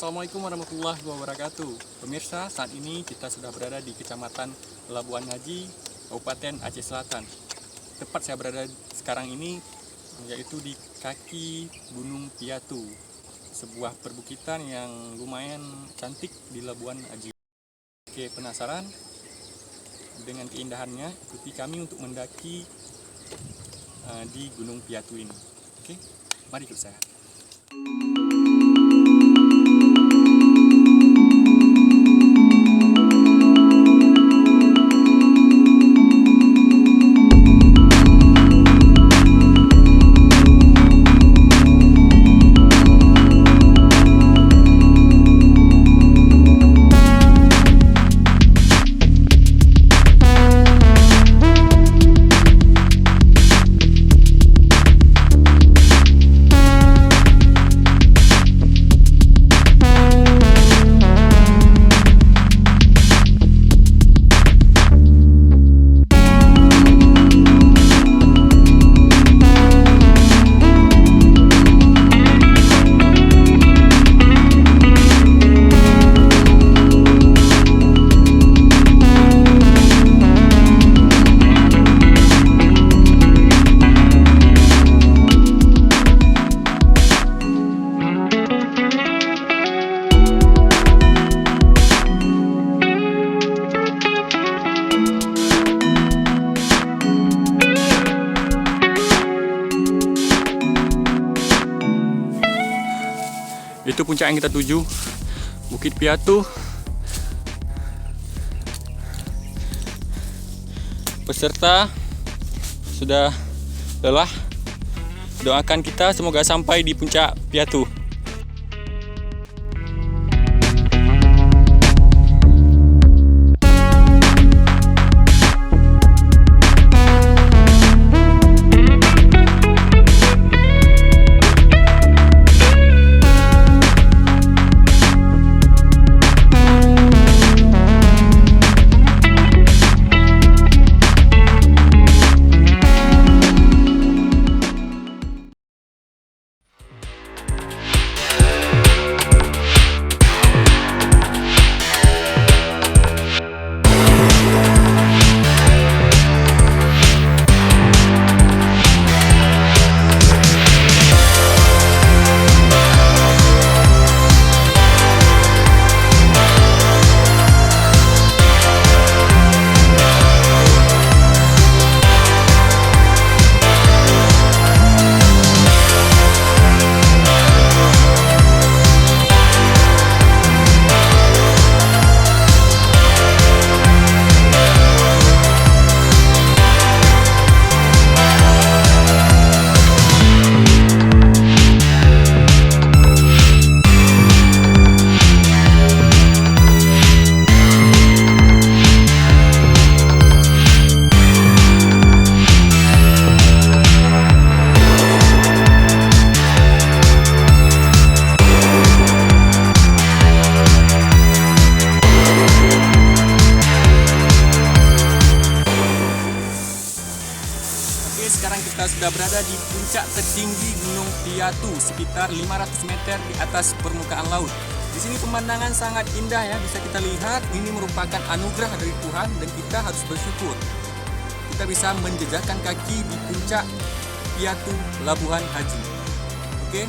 Assalamualaikum warahmatullahi wabarakatuh. Pemirsa, saat ini kita sudah berada di Kecamatan Labuan Haji, Kabupaten Aceh Selatan. Tepat saya berada sekarang ini yaitu di kaki Gunung Piatu, sebuah perbukitan yang lumayan cantik di Labuan Haji. Oke, penasaran dengan keindahannya? Ikuti kami untuk mendaki di Gunung Piatu ini. Oke, mari ikut saya. Itu puncak yang kita tuju, Bukit Piatu. Peserta sudah lelah. Doakan kita semoga sampai di puncak Piatu. Sekarang kita sudah berada di puncak tertinggi Gunung Piatu, sekitar 500 meter di atas permukaan laut. Di sini pemandangan sangat indah ya, bisa kita lihat. Ini merupakan anugerah dari Tuhan dan kita harus bersyukur. Kita bisa menjejakkan kaki di puncak Piatu Labuan Haji. Oke,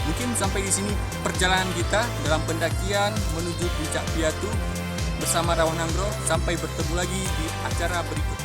mungkin sampai di sini perjalanan kita dalam pendakian menuju puncak Piatu bersama Rawanangro. Sampai bertemu lagi di acara berikutnya.